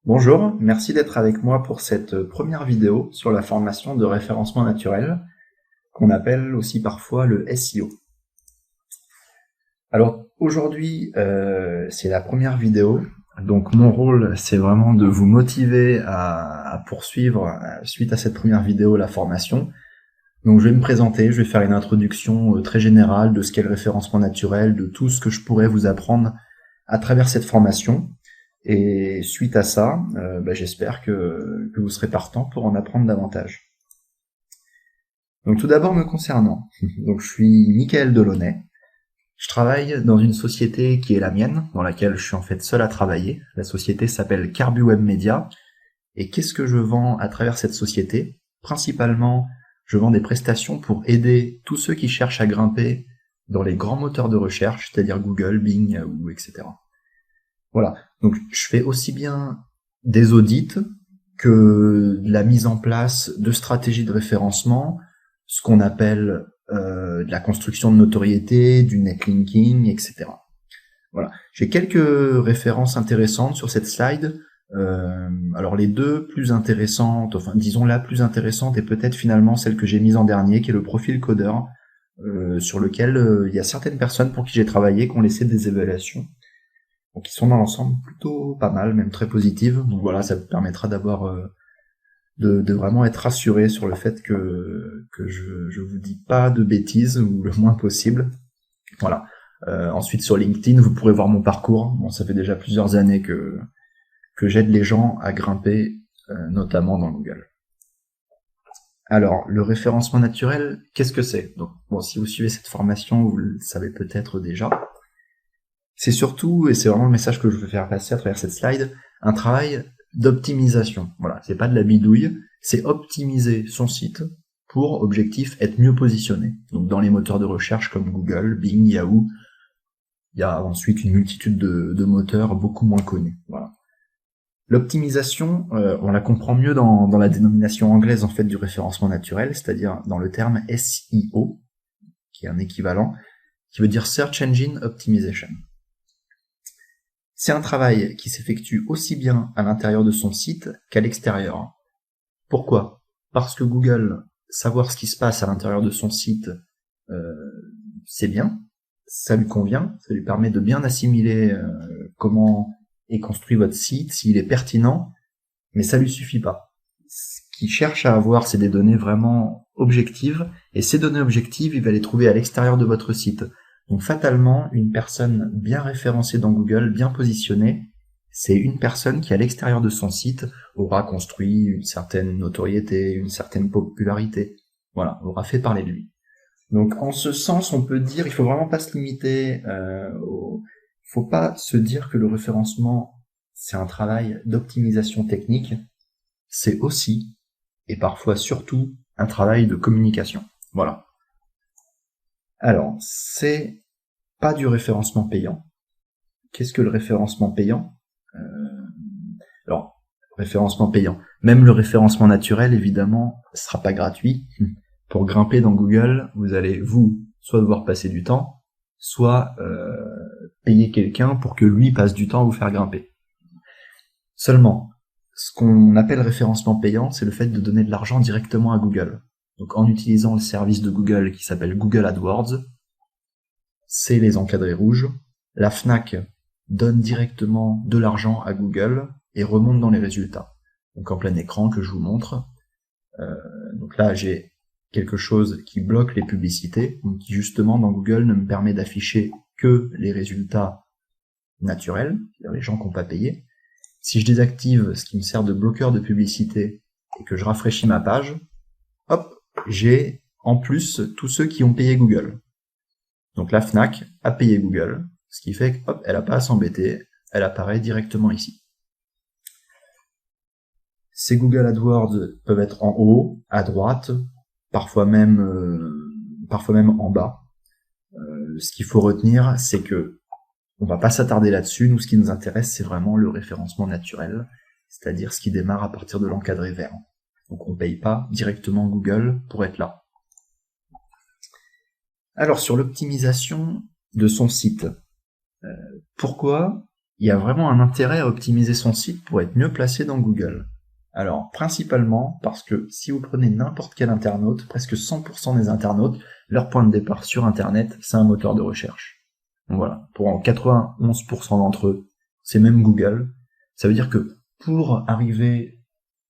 Bonjour, merci d'être avec moi pour cette première vidéo sur la formation de référencement naturel, qu'on appelle aussi parfois le SEO. Alors aujourd'hui, c'est la première vidéo, donc mon rôle c'est vraiment de vous motiver à poursuivre, suite à cette première vidéo, la formation. Donc je vais me présenter, je vais faire une introduction très générale de ce qu'est le référencement naturel, de tout ce que je pourrais vous apprendre à travers cette formation. Et suite à ça, j'espère que vous serez partant pour en apprendre davantage. Donc tout d'abord me concernant, donc je suis Mickaël Delaunay. Je travaille dans une société qui est la mienne, dans laquelle je suis en fait seul à travailler. La société s'appelle CarbuWeb Media. Et qu'est-ce que je vends à travers cette société? Principalement, je vends des prestations pour aider tous ceux qui cherchent à grimper dans les grands moteurs de recherche, c'est-à-dire Google, Bing, Yahoo, etc. Voilà. Donc je fais aussi bien des audits que de la mise en place de stratégies de référencement, ce qu'on appelle de la construction de notoriété, du netlinking, etc. Voilà. J'ai quelques références intéressantes sur cette slide. Alors les deux plus intéressantes, enfin disons la plus intéressante et peut-être finalement celle que j'ai mise en dernier, qui est le profil codeur, sur lequel il y a certaines personnes pour qui j'ai travaillé qui ont laissé des évaluations. Donc ils sont dans l'ensemble plutôt pas mal, même très positives. Donc voilà, ça vous permettra d'avoir de vraiment être rassuré sur le fait que je vous dis pas de bêtises, ou le moins possible. Voilà. Ensuite sur LinkedIn, vous pourrez voir mon parcours. Bon, ça fait déjà plusieurs années que j'aide les gens à grimper, notamment dans Google. Alors, le référencement naturel, qu'est-ce que c'est? Donc, bon, si vous suivez cette formation, vous le savez peut-être déjà. C'est surtout, et c'est vraiment le message que je veux faire passer à travers cette slide, un travail d'optimisation. Voilà, c'est pas de la bidouille, c'est optimiser son site pour objectif être mieux positionné. Donc dans les moteurs de recherche comme Google, Bing, Yahoo, il y a ensuite une multitude de moteurs beaucoup moins connus. Voilà. L'optimisation, on la comprend mieux dans la dénomination anglaise en fait du référencement naturel, c'est-à-dire dans le terme SEO, qui est un équivalent, qui veut dire Search Engine Optimization. C'est un travail qui s'effectue aussi bien à l'intérieur de son site qu'à l'extérieur. Pourquoi? Parce que Google, savoir ce qui se passe à l'intérieur de son site, c'est bien, ça lui convient, ça lui permet de bien assimiler comment est construit votre site, s'il est pertinent, mais ça lui suffit pas. Ce qu'il cherche à avoir, c'est des données vraiment objectives, et ces données objectives, il va les trouver à l'extérieur de votre site. Donc fatalement, une personne bien référencée dans Google, bien positionnée, c'est une personne qui, à l'extérieur de son site, aura construit une certaine notoriété, une certaine popularité. Voilà, aura fait parler de lui. Donc en ce sens, on peut dire, il faut vraiment pas se limiter faut pas se dire que le référencement, c'est un travail d'optimisation technique, c'est aussi, et parfois surtout, un travail de communication. Voilà. Alors, c'est pas du référencement payant. Qu'est-ce que le référencement payant? Alors, référencement payant. Même le référencement naturel, évidemment, sera pas gratuit. Pour grimper dans Google, vous allez, soit devoir passer du temps, soit payer quelqu'un pour que lui passe du temps à vous faire grimper. Seulement, ce qu'on appelle référencement payant, c'est le fait de donner de l'argent directement à Google. Donc en utilisant le service de Google qui s'appelle Google AdWords, c'est les encadrés rouges. La Fnac donne directement de l'argent à Google et remonte dans les résultats. Donc en plein écran que je vous montre. Donc là j'ai quelque chose qui bloque les publicités, qui justement dans Google ne me permet d'afficher que les résultats naturels, c'est-à-dire les gens qui n'ont pas payé. Si je désactive ce qui me sert de bloqueur de publicité et que je rafraîchis ma page, hop, j'ai en plus tous ceux qui ont payé Google. Donc la Fnac a payé Google, ce qui fait que, hop, elle n'a pas à s'embêter, elle apparaît directement ici. Ces Google AdWords peuvent être en haut, à droite, parfois même en bas. Ce qu'il faut retenir, c'est que on va pas s'attarder là-dessus. Nous, ce qui nous intéresse, c'est vraiment le référencement naturel, c'est-à-dire ce qui démarre à partir de l'encadré vert. Donc on paye pas directement Google pour être là. Alors sur l'optimisation de son site, pourquoi il y a vraiment un intérêt à optimiser son site pour être mieux placé dans Google. Alors, principalement parce que si vous prenez n'importe quel internaute, presque 100% des internautes, leur point de départ sur Internet, c'est un moteur de recherche. Donc voilà, pour 91% d'entre eux, c'est même Google. Ça veut dire que pour arriver,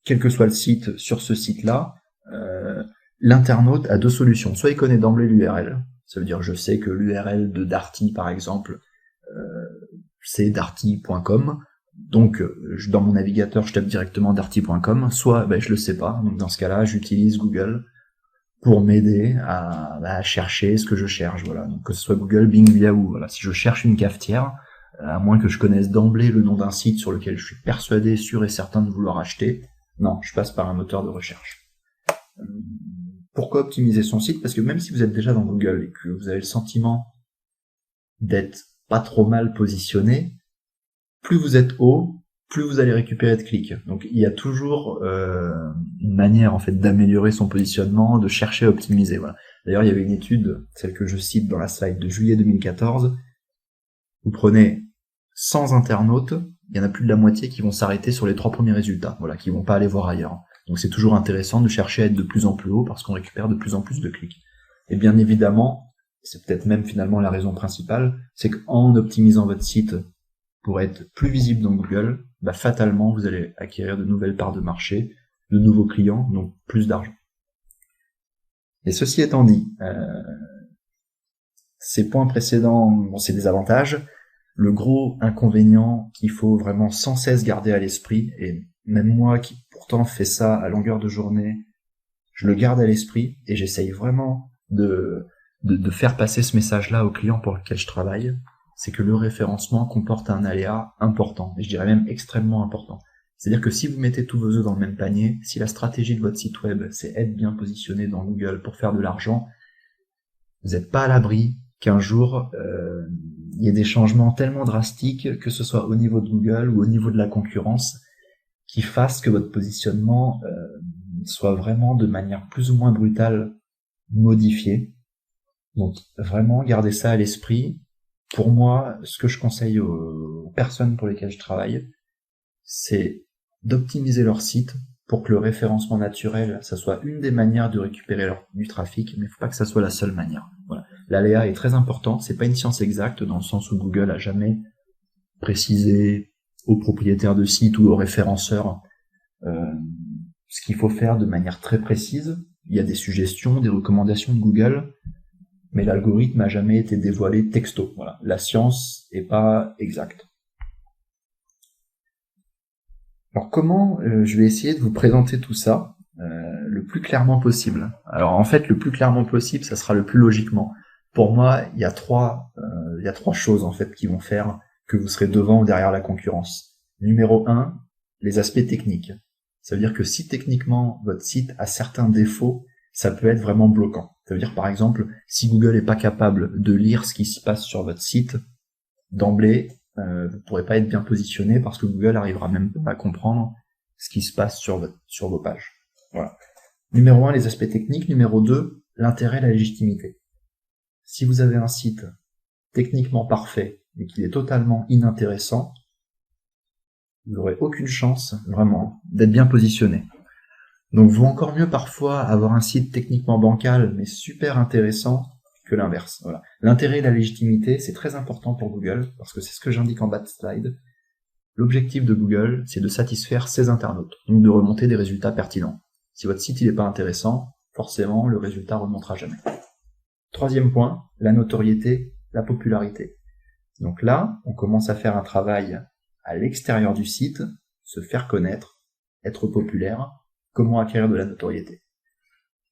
quel que soit le site, sur ce site-là, l'internaute a deux solutions. Soit il connaît d'emblée l'URL, ça veut dire je sais que l'URL de Darty, par exemple, c'est darty.com, donc dans mon navigateur je tape directement darty.com, soit je le sais pas, donc dans ce cas-là j'utilise Google pour m'aider à chercher ce que je cherche, voilà. Donc que ce soit Google, Bing, Yahoo, voilà. Si je cherche une cafetière, à moins que je connaisse d'emblée le nom d'un site sur lequel je suis persuadé, sûr et certain de vouloir acheter, non, je passe par un moteur de recherche. Pourquoi optimiser son site? Parce que même si vous êtes déjà dans Google et que vous avez le sentiment d'être pas trop mal positionné, plus vous êtes haut, plus vous allez récupérer de clics. Donc il y a toujours une manière en fait d'améliorer son positionnement, de chercher à optimiser. Voilà. D'ailleurs, il y avait une étude, celle que je cite dans la slide de juillet 2014. Vous prenez 100 internautes, il y en a plus de la moitié qui vont s'arrêter sur les 3 premiers résultats, voilà, qui vont pas aller voir ailleurs. Donc c'est toujours intéressant de chercher à être de plus en plus haut parce qu'on récupère de plus en plus de clics. Et bien évidemment, c'est peut-être même finalement la raison principale, c'est qu'en optimisant votre site pour être plus visible dans Google, fatalement vous allez acquérir de nouvelles parts de marché, de nouveaux clients, donc plus d'argent. Et ceci étant dit, ces points précédents, bon, c'est des avantages. Le gros inconvénient qu'il faut vraiment sans cesse garder à l'esprit, et même moi qui pourtant fais ça à longueur de journée, je le garde à l'esprit et j'essaye vraiment de faire passer ce message-là aux clients pour lesquels je travaille, c'est que le référencement comporte un aléa important, et je dirais même extrêmement important. C'est-à-dire que si vous mettez tous vos œufs dans le même panier, si la stratégie de votre site web, c'est être bien positionné dans Google pour faire de l'argent, vous n'êtes pas à l'abri qu'un jour, il y ait des changements tellement drastiques, que ce soit au niveau de Google ou au niveau de la concurrence, qui fassent que votre positionnement soit vraiment de manière plus ou moins brutale modifié. Donc vraiment, gardez ça à l'esprit. Pour moi, ce que je conseille aux personnes pour lesquelles je travaille, c'est d'optimiser leur site pour que le référencement naturel, ça soit une des manières de récupérer du trafic, mais il ne faut pas que ça soit la seule manière. Voilà. L'aléa est très important, c'est pas une science exacte, dans le sens où Google a jamais précisé aux propriétaires de sites ou aux référenceurs ce qu'il faut faire de manière très précise. Il y a des suggestions, des recommandations de Google, mais l'algorithme n'a jamais été dévoilé texto. Voilà. La science est pas exacte. Alors comment je vais essayer de vous présenter tout ça le plus clairement possible. Alors en fait, le plus clairement possible, ça sera le plus logiquement. Pour moi, il y a trois choses en fait qui vont faire que vous serez devant ou derrière la concurrence. Numéro 1, les aspects techniques. Ça veut dire que si techniquement votre site a certains défauts, ça peut être vraiment bloquant. Ça veut dire par exemple, si Google n'est pas capable de lire ce qui se passe sur votre site, d'emblée, vous ne pourrez pas être bien positionné parce que Google arrivera même pas à comprendre ce qui se passe sur vos pages. Voilà. Numéro 1, les aspects techniques. Numéro 2, l'intérêt et la légitimité. Si vous avez un site techniquement parfait mais qu'il est totalement inintéressant, vous n'aurez aucune chance, vraiment, d'être bien positionné. Donc vaut encore mieux parfois avoir un site techniquement bancal mais super intéressant que l'inverse. Voilà. L'intérêt et la légitimité, c'est très important pour Google, parce que c'est ce que j'indique en bas de slide. L'objectif de Google, c'est de satisfaire ses internautes, donc de remonter des résultats pertinents. Si votre site n'est pas intéressant, forcément le résultat ne remontera jamais. Troisième point, la notoriété, la popularité. Donc là, on commence à faire un travail à l'extérieur du site, se faire connaître, être populaire, comment acquérir de la notoriété.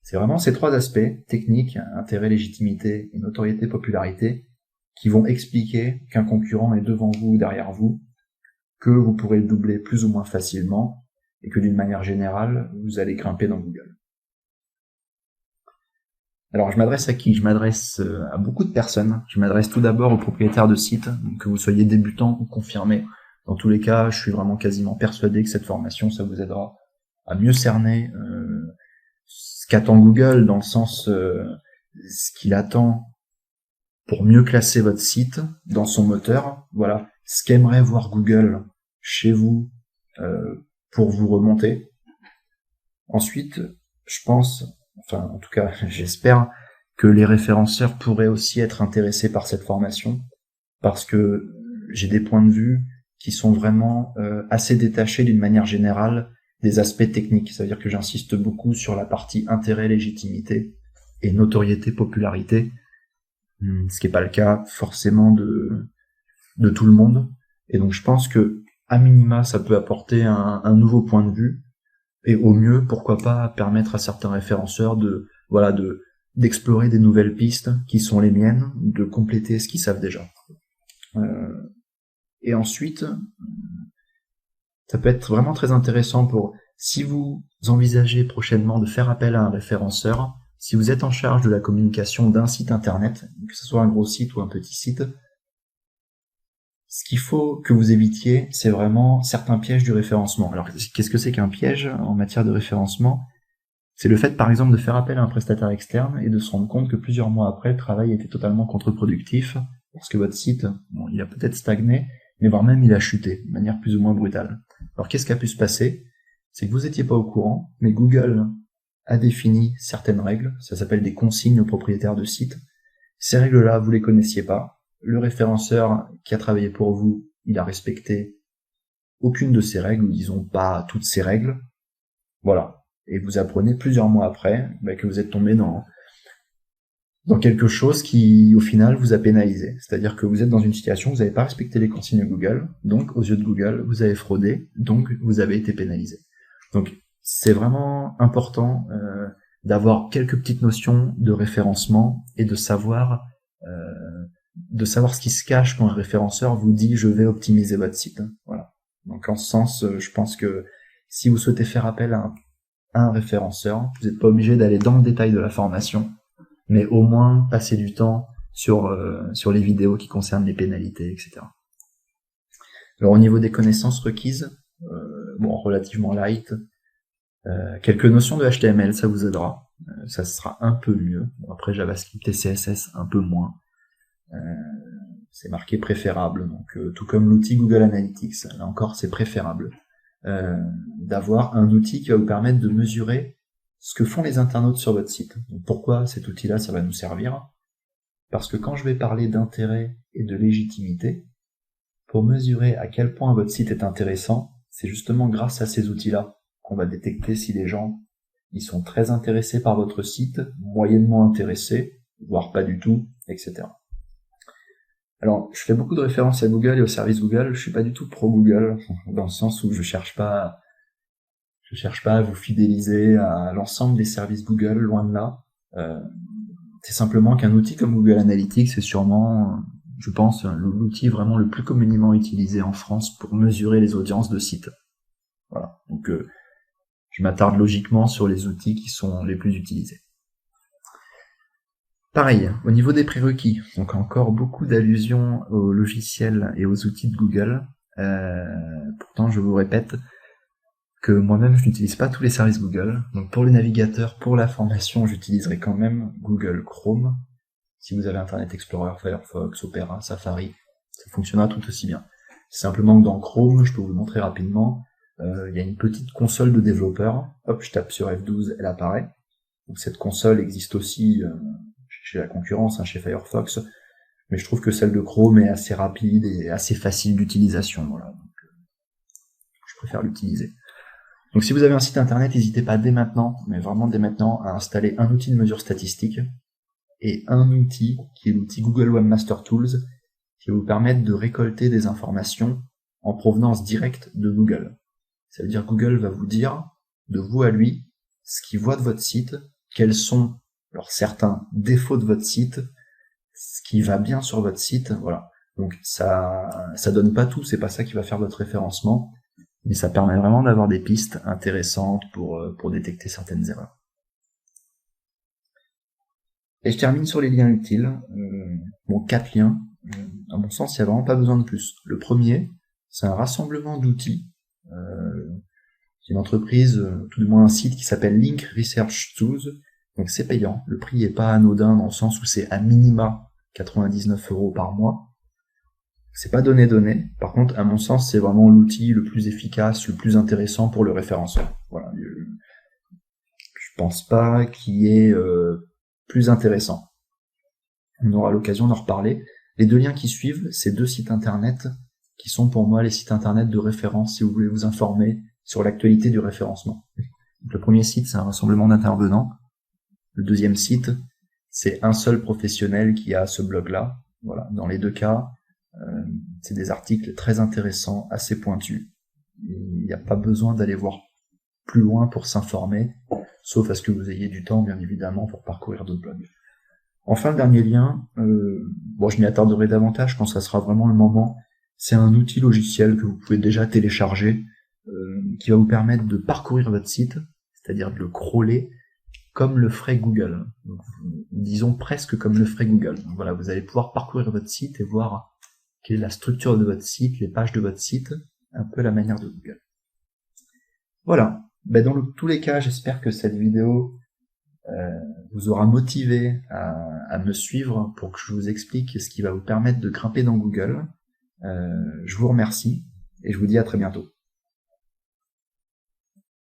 C'est vraiment ces trois aspects, technique, intérêt, légitimité et notoriété, popularité, qui vont expliquer qu'un concurrent est devant vous ou derrière vous, que vous pourrez le doubler plus ou moins facilement, et que d'une manière générale, vous allez grimper dans Google. Alors je m'adresse à qui? Je m'adresse à beaucoup de personnes. Je m'adresse tout d'abord aux propriétaires de sites, donc que vous soyez débutant ou confirmé. Dans tous les cas, je suis vraiment quasiment persuadé que cette formation, ça vous aidera à mieux cerner ce qu'attend Google, dans le sens ce qu'il attend pour mieux classer votre site dans son moteur. Voilà, ce qu'aimerait voir Google chez vous pour vous remonter. Ensuite, je pense, enfin en tout cas j'espère, que les référenceurs pourraient aussi être intéressés par cette formation, parce que j'ai des points de vue qui sont vraiment assez détachés d'une manière générale des aspects techniques. Ça veut dire que j'insiste beaucoup sur la partie intérêt, légitimité et notoriété, popularité, ce qui n'est pas le cas forcément de tout le monde. Et donc je pense que à minima ça peut apporter un nouveau point de vue, et au mieux pourquoi pas permettre à certains référenceurs d'explorer des nouvelles pistes qui sont les miennes, de compléter ce qu'ils savent déjà. Et ensuite, ça peut être vraiment très intéressant pour, si vous envisagez prochainement de faire appel à un référenceur, si vous êtes en charge de la communication d'un site internet, que ce soit un gros site ou un petit site, ce qu'il faut que vous évitiez, c'est vraiment certains pièges du référencement. Alors, qu'est-ce que c'est qu'un piège en matière de référencement ? C'est le fait, par exemple, de faire appel à un prestataire externe et de se rendre compte que plusieurs mois après, le travail était totalement contre-productif, parce que votre site, bon, il a peut-être stagné, mais voire même il a chuté, de manière plus ou moins brutale. Alors qu'est-ce qui a pu se passer ? C'est que vous n'étiez pas au courant, mais Google a défini certaines règles, ça s'appelle des consignes aux propriétaires de sites. Ces règles-là, vous les connaissiez pas. Le référenceur qui a travaillé pour vous, il a respecté aucune de ces règles, ou disons pas toutes ces règles. Voilà. Et vous apprenez plusieurs mois après que vous êtes tombé dans quelque chose qui, au final, vous a pénalisé. C'est-à-dire que vous êtes dans une situation où vous n'avez pas respecté les consignes Google, donc, aux yeux de Google, vous avez fraudé, donc, vous avez été pénalisé. Donc, c'est vraiment important d'avoir quelques petites notions de référencement et de savoir ce qui se cache quand un référenceur vous dit « je vais optimiser votre site ». Voilà. Donc, en ce sens, je pense que si vous souhaitez faire appel à un référenceur, vous n'êtes pas obligé d'aller dans le détail de la formation, mais au moins passer du temps sur les vidéos qui concernent les pénalités, etc. Alors au niveau des connaissances requises, relativement light, quelques notions de HTML, ça vous aidera, ça sera un peu mieux. Bon, après JavaScript et CSS, un peu moins. C'est marqué préférable, donc tout comme l'outil Google Analytics, là encore c'est préférable. D'avoir un outil qui va vous permettre de mesurer ce que font les internautes sur votre site. Donc pourquoi cet outil-là, ça va nous servir ? Parce que quand je vais parler d'intérêt et de légitimité, pour mesurer à quel point votre site est intéressant, c'est justement grâce à ces outils-là qu'on va détecter si les gens ils sont très intéressés par votre site, moyennement intéressés, voire pas du tout, etc. Alors, je fais beaucoup de références à Google et au service Google, je suis pas du tout pro Google, dans le sens où je cherche pas à vous fidéliser à l'ensemble des services Google, loin de là. C'est simplement qu'un outil comme Google Analytics est sûrement, je pense, l'outil vraiment le plus communément utilisé en France pour mesurer les audiences de sites. Voilà. Donc, je m'attarde logiquement sur les outils qui sont les plus utilisés. Pareil, au niveau des prérequis, donc encore beaucoup d'allusions aux logiciels et aux outils de Google. Pourtant, je vous répète que moi-même, je n'utilise pas tous les services Google. Donc pour le navigateur, pour la formation, j'utiliserai quand même Google Chrome. Si vous avez Internet Explorer, Firefox, Opera, Safari, ça fonctionnera tout aussi bien. C'est simplement que dans Chrome, je peux vous le montrer rapidement, il y a une petite console de développeur. Hop, je tape sur F12, elle apparaît. Donc cette console existe aussi chez la concurrence, chez Firefox, mais je trouve que celle de Chrome est assez rapide et assez facile d'utilisation. Voilà. Donc, je préfère l'utiliser. Donc si vous avez un site internet, n'hésitez pas dès maintenant, mais vraiment dès maintenant, à installer un outil de mesure statistique et un outil qui est l'outil Google Webmaster Tools qui va vous permettre de récolter des informations en provenance directe de Google. Ça veut dire que Google va vous dire, de vous à lui, ce qu'il voit de votre site, quels sont certains défauts de votre site, ce qui va bien sur votre site, voilà. Donc ça donne pas tout, c'est pas ça qui va faire votre référencement, mais ça permet vraiment d'avoir des pistes intéressantes pour détecter certaines erreurs. Et je termine sur les liens utiles. 4 liens. À mon sens, il n'y a vraiment pas besoin de plus. Le premier, c'est un rassemblement d'outils. C'est une entreprise, tout du moins un site qui s'appelle Link Research Tools. Donc c'est payant. Le prix est pas anodin dans le sens où c'est à minima 99 € par mois. C'est pas donné. Par contre, à mon sens, c'est vraiment l'outil le plus efficace, le plus intéressant pour le référenceur. Voilà. Je pense pas qu'il y ait plus intéressant. On aura l'occasion d'en reparler. Les deux liens qui suivent, c'est 2 sites internet qui sont pour moi les sites internet de référence si vous voulez vous informer sur l'actualité du référencement. Donc, le premier site, c'est un rassemblement d'intervenants. Le deuxième site, c'est un seul professionnel qui a ce blog-là. Voilà. Dans les deux cas, c'est des articles très intéressants, assez pointus. Il n'y a pas besoin d'aller voir plus loin pour s'informer, sauf à ce que vous ayez du temps, bien évidemment, pour parcourir d'autres blogs. Enfin, le dernier lien, je m'y attarderai davantage quand ça sera vraiment le moment. C'est un outil logiciel que vous pouvez déjà télécharger, qui va vous permettre de parcourir votre site, c'est-à-dire de le crawler, comme le ferait Google. Donc, disons presque comme le ferait Google. Donc, voilà, vous allez pouvoir parcourir votre site et voir quelle est la structure de votre site, les pages de votre site, un peu la manière de Google. Voilà. Dans tous les cas, j'espère que cette vidéo vous aura motivé à me suivre pour que je vous explique ce qui va vous permettre de grimper dans Google. Je vous remercie et je vous dis à très bientôt.